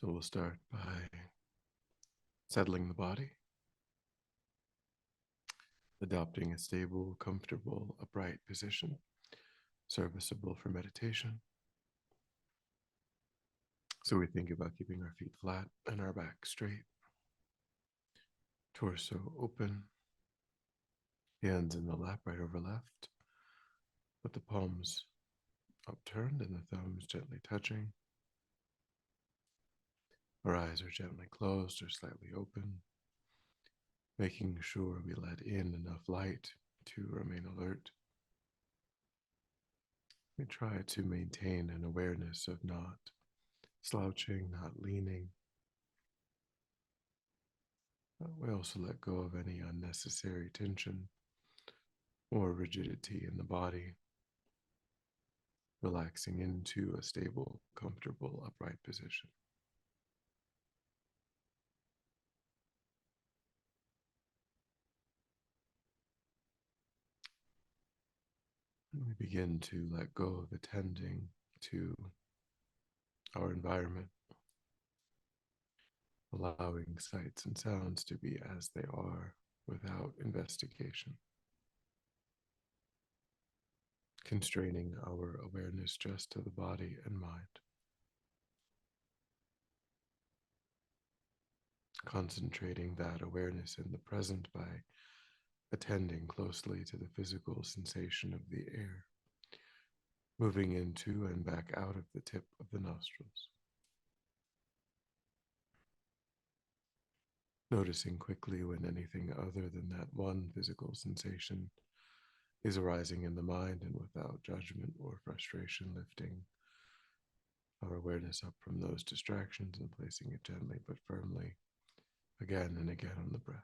So we'll start by settling the body, adopting a stable, comfortable, upright position, serviceable for meditation. So we think about keeping our feet flat and our back straight, torso open, hands in the lap right over left, with the palms upturned and the thumbs gently touching. Our eyes are gently closed or slightly open, making sure we let in enough light to remain alert. We try to maintain an awareness of not slouching, not leaning. We also let go of any unnecessary tension or rigidity in the body, relaxing into a stable, comfortable, upright position. And we begin to let go of attending to our environment, allowing sights and sounds to be as they are without investigation, constraining our awareness just to the body and mind, concentrating that awareness in the present by attending closely to the physical sensation of the air, moving into and back out of the tip of the nostrils. Noticing quickly when anything other than that one physical sensation is arising in the mind, and without judgment or frustration, lifting our awareness up from those distractions and placing it gently but firmly again and again on the breath.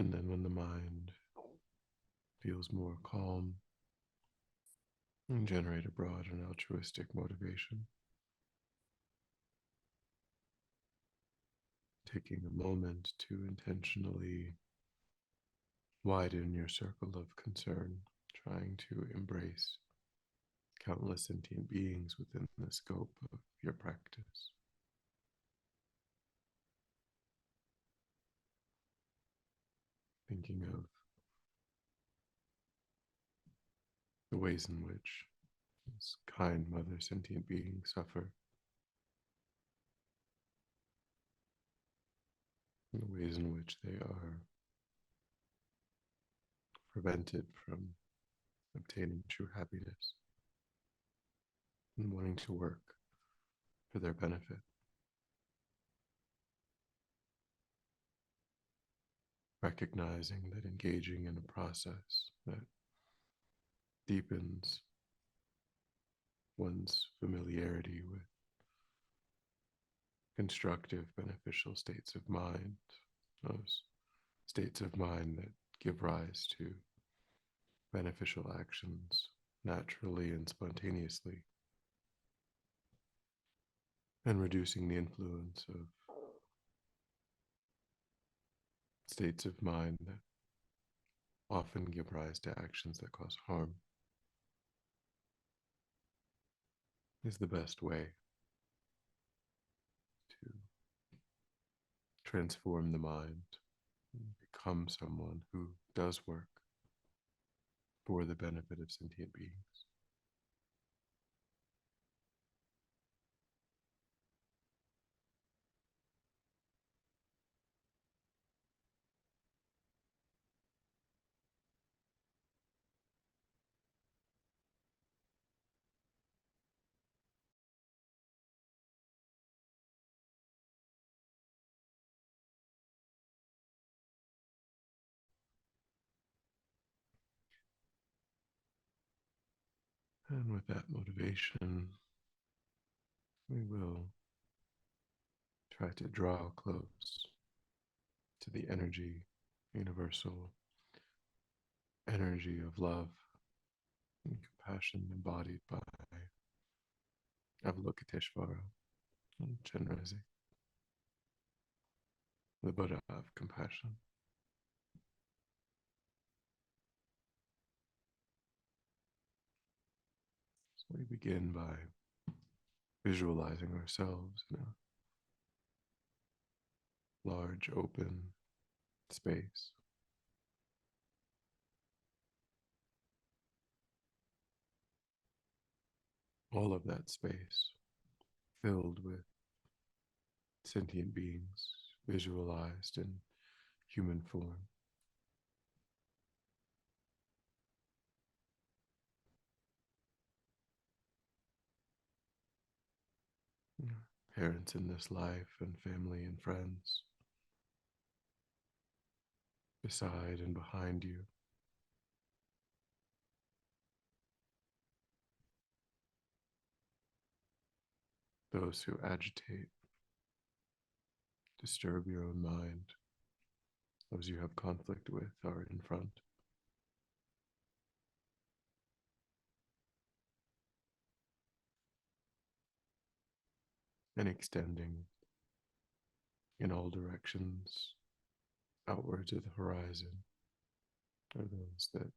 And then when the mind feels more calm, and generate a broad and altruistic motivation, taking a moment to intentionally widen your circle of concern, trying to embrace countless sentient beings within the scope of your practice. Thinking of the ways in which this kind mother sentient beings suffer, and the ways in which they are prevented from obtaining true happiness and wanting to work for their benefit. Recognizing that engaging in a process that deepens one's familiarity with constructive, beneficial states of mind, those states of mind that give rise to beneficial actions naturally and spontaneously, and reducing the influence of states of mind that often give rise to actions that cause harm is the best way to transform the mind and become someone who does work for the benefit of sentient beings. And with that motivation, we will try to draw close to the energy, universal energy of love and compassion embodied by Avalokiteshvara and Chenrezig, the Buddha of compassion. So we begin by visualizing ourselves in a large open space. All of that space filled with sentient beings visualized in human form. Parents in this life and family and friends beside and behind you. Those who agitate, disturb your own mind, those you have conflict with are in front. And extending in all directions outward to the horizon are those that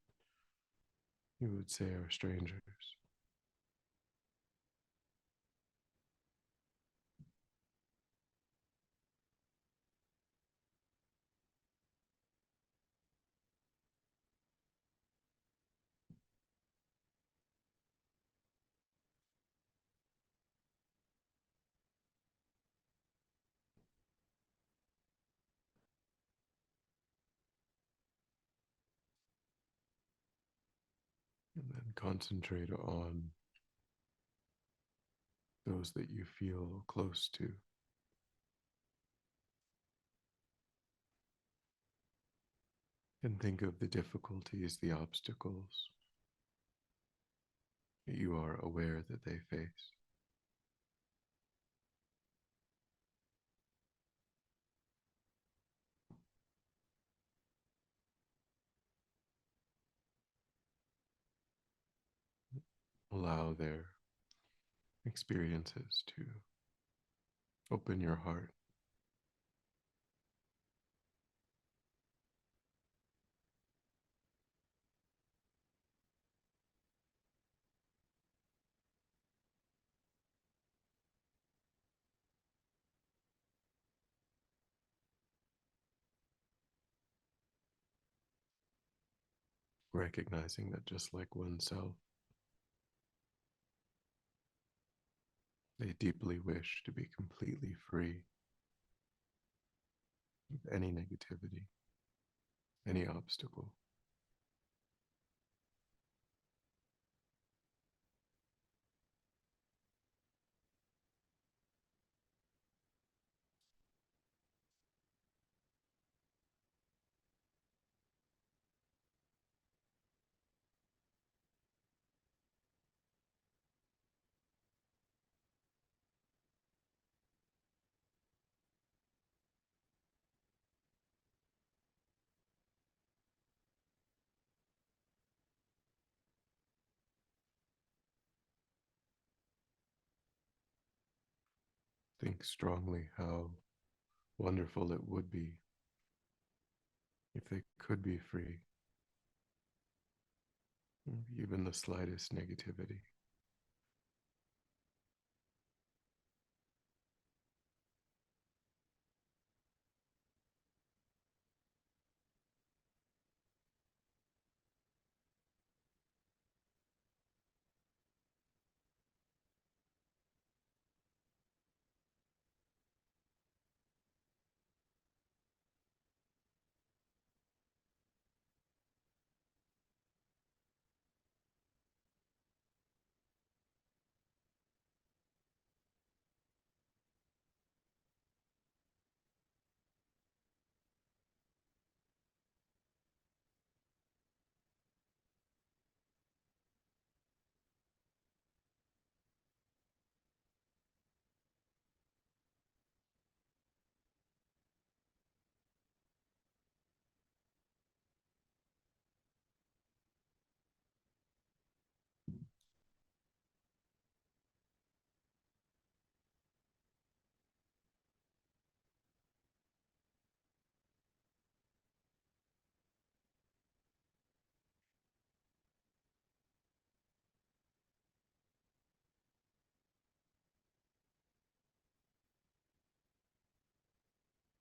you would say are strangers. And then concentrate on those that you feel close to. And think of the difficulties, the obstacles that you are aware that they face. allow their experiences to open your heart, recognizing that just like oneself, they deeply wish to be completely free of any negativity, any obstacle. Think strongly how wonderful it would be if they could be free of even the slightest negativity.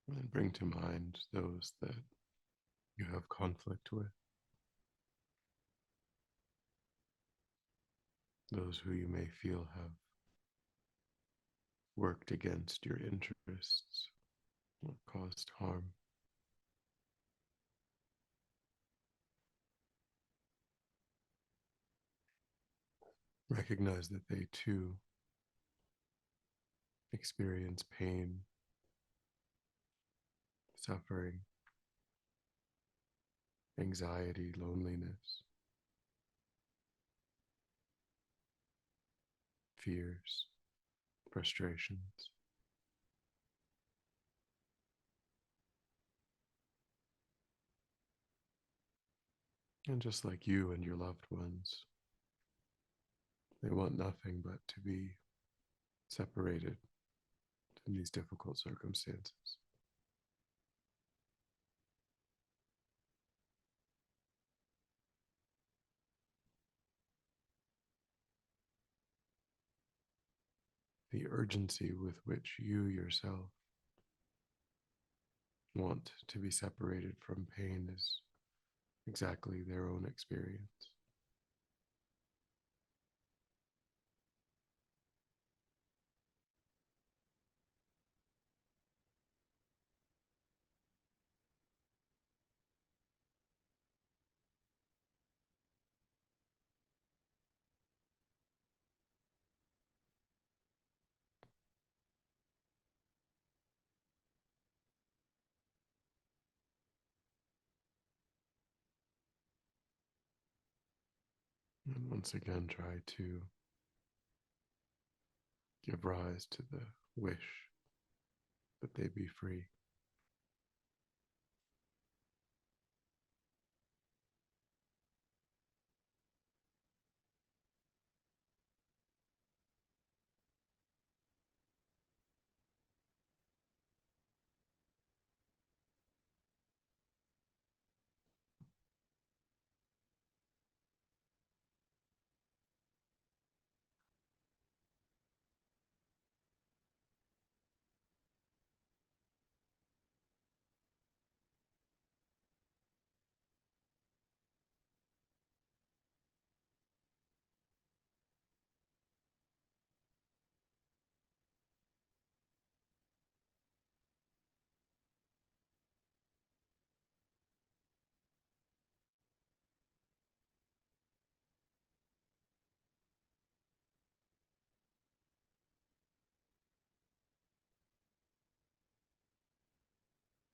And bring to mind those that you have conflict with, those who you may feel have worked against your interests or caused harm. Recognize that they too experience pain, suffering, anxiety, loneliness, fears, frustrations. And just like you and your loved ones, they want nothing but to be separated in these difficult circumstances. The urgency with which you yourself want to be separated from pain is exactly their own experience. And once again, try to give rise to the wish that they be free.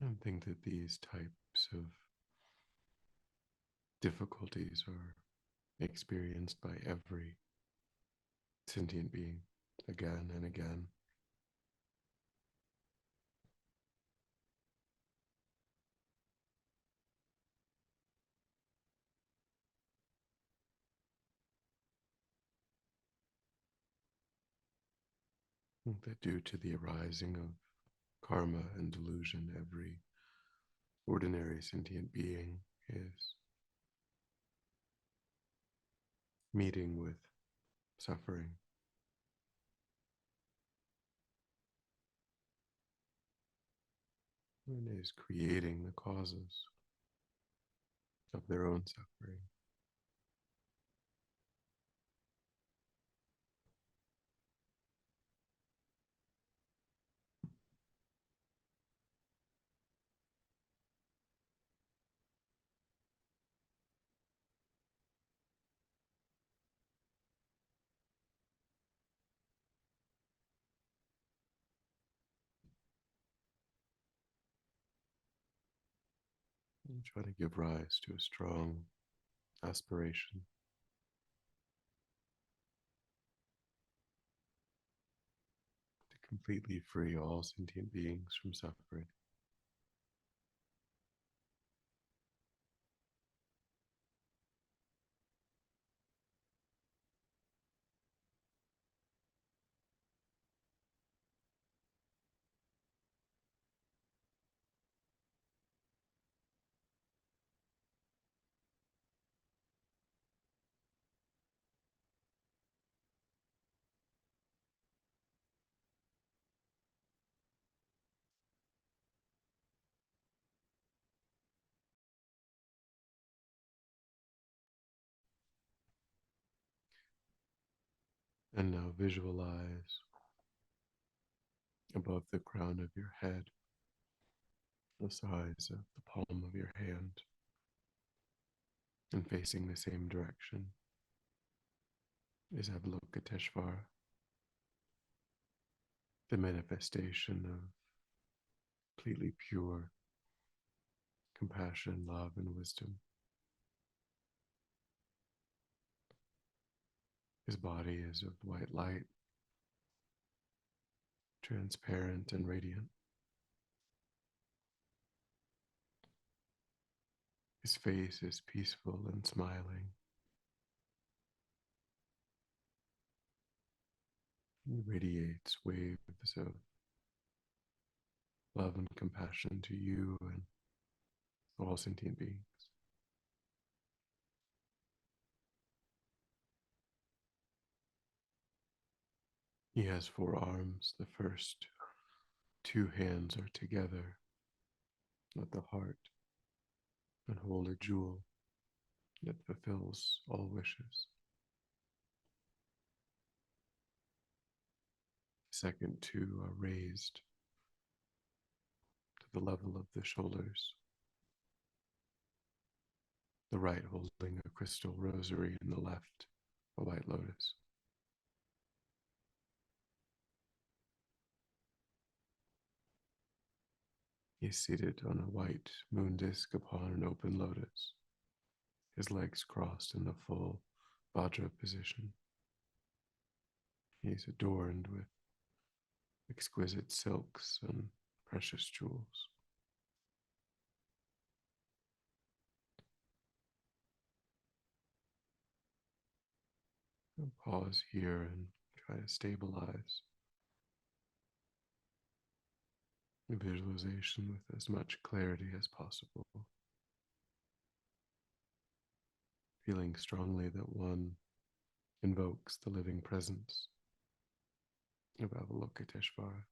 And think that these types of difficulties are experienced by every sentient being again and again. Think that due to the arising of karma and delusion, every ordinary sentient being is meeting with suffering and is creating the causes of their own suffering. And try to give rise to a strong aspiration to completely free all sentient beings from suffering. And now visualize above the crown of your head, the size of the palm of your hand, and facing the same direction is Avalokiteshvara, the manifestation of completely pure compassion, love, and wisdom. His body is of white light, transparent and radiant. His face is peaceful and smiling. He radiates waves of love and compassion to you and all sentient beings. He has 4 arms. The first 2 hands are together at the heart and hold a jewel that fulfills all wishes. The second 2 are raised to the level of the shoulders, the right holding a crystal rosary and the left a white lotus. He is seated on a white moon disk upon an open lotus, his legs crossed in the full Vajra position. He is adorned with exquisite silks and precious jewels. I'll pause here and try to stabilize the visualization with as much clarity as possible, feeling strongly that one invokes the living presence of Avalokiteshvara.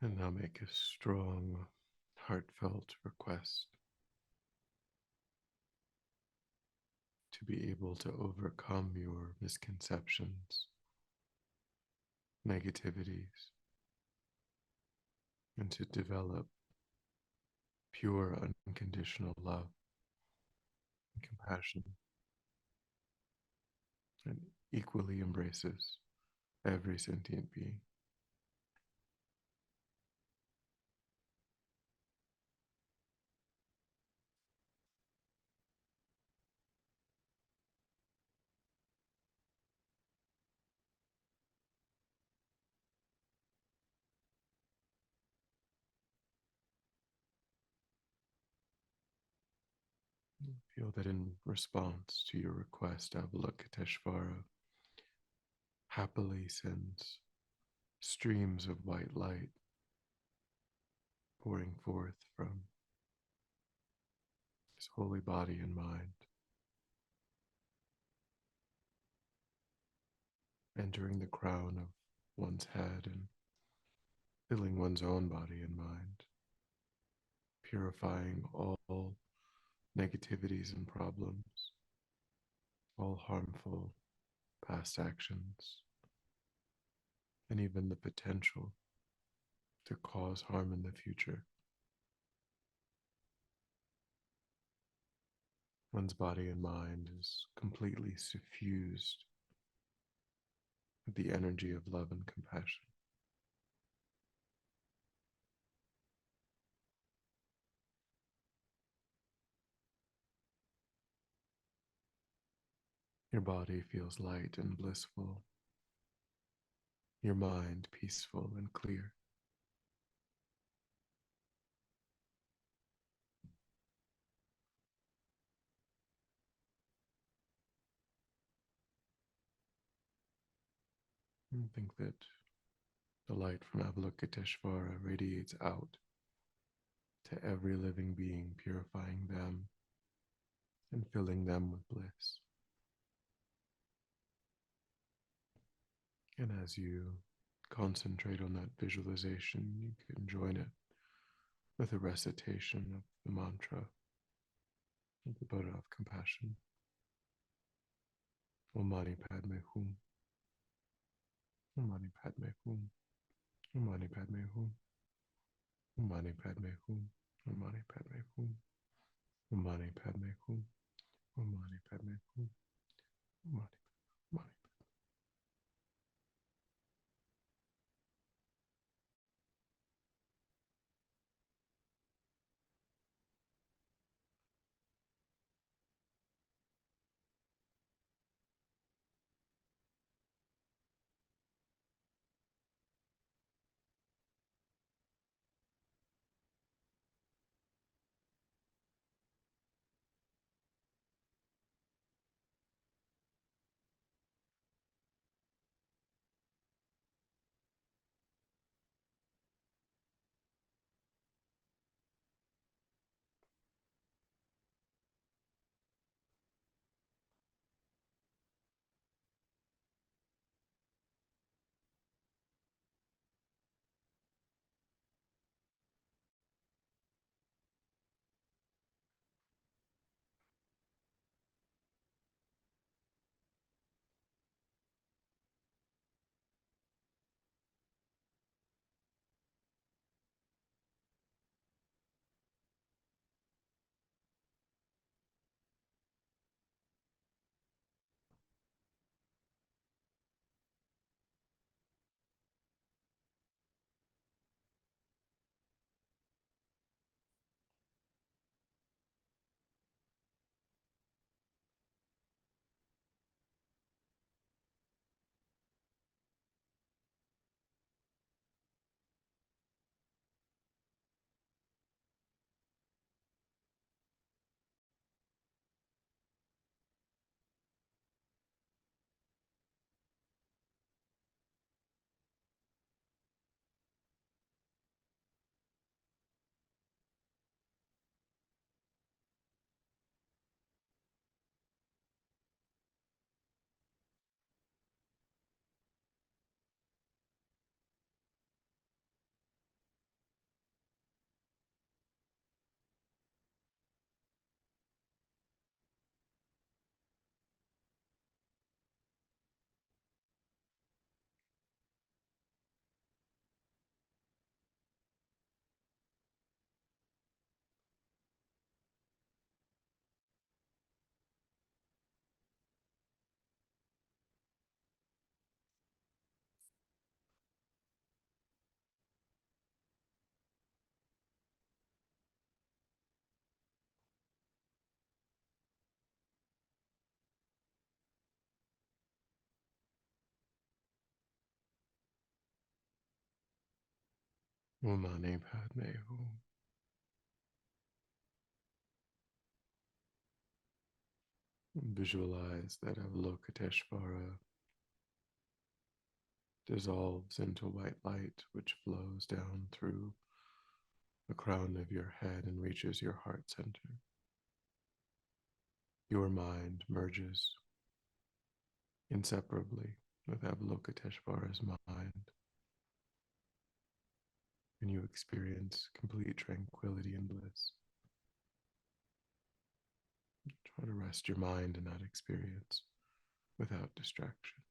And now make a strong, heartfelt request to be able to overcome your misconceptions, negativities, and to develop pure, unconditional love and compassion, and equally embraces every sentient being. Feel that in response to your request, Avalokiteshvara happily sends streams of white light pouring forth from his holy body and mind, entering the crown of one's head and filling one's own body and mind, purifying all negativities and problems, all harmful past actions, and even the potential to cause harm in the future. One's body and mind is completely suffused with the energy of love and compassion. Your body feels light and blissful, your mind peaceful and clear. And think that the light from Avalokiteshvara radiates out to every living being, purifying them and filling them with bliss. And as you concentrate on that visualization, you can join it with a recitation of the mantra of the Buddha of compassion. Om Mani Padme Hum. Om Mani Padme Hum. Om Mani Padme Hum. Om Mani Padme Hum. Om Mani Padme Hum. Om Mani Padme Hum. Om Mani Padme Hum. Om Mani Mani. Mani Padme Hum. Visualize that Avalokiteshvara dissolves into white light which flows down through the crown of your head and reaches your heart center. Your mind merges inseparably with Avalokiteshvara's mind, and you experience complete tranquility and bliss. Try to rest your mind in that experience without distraction.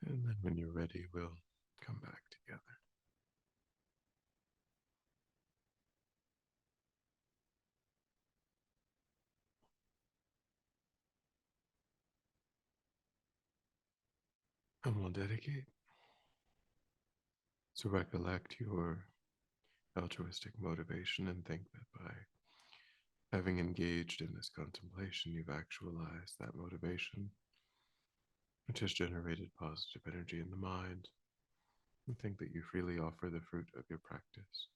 And then when you're ready, we'll come back together. And we'll dedicate. So recollect your altruistic motivation and think that by having engaged in this contemplation, you've actualized that motivation, which has generated positive energy in the mind. And think that you freely offer the fruit of your practice,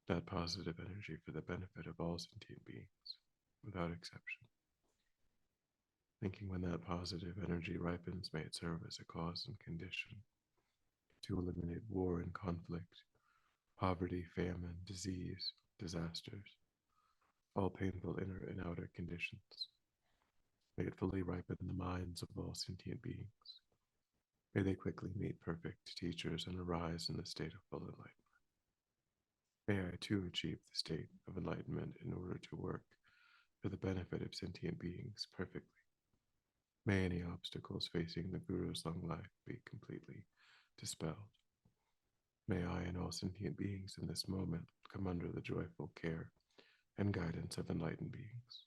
that positive energy for the benefit of all sentient beings, without exception. Thinking when that positive energy ripens, may it serve as a cause and condition to eliminate war and conflict, poverty, famine, disease, disasters, all painful inner and outer conditions. May it fully ripen the minds of all sentient beings. May they quickly meet perfect teachers and arise in the state of full enlightenment. May I too achieve the state of enlightenment in order to work for the benefit of sentient beings perfectly. May any obstacles facing the Guru's long life be completely dispelled. May I and all sentient beings in this moment come under the joyful care and guidance of enlightened beings.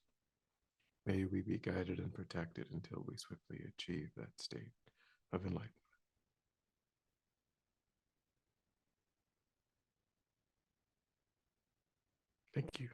May we be guided and protected until we swiftly achieve that state of enlightenment. Thank you.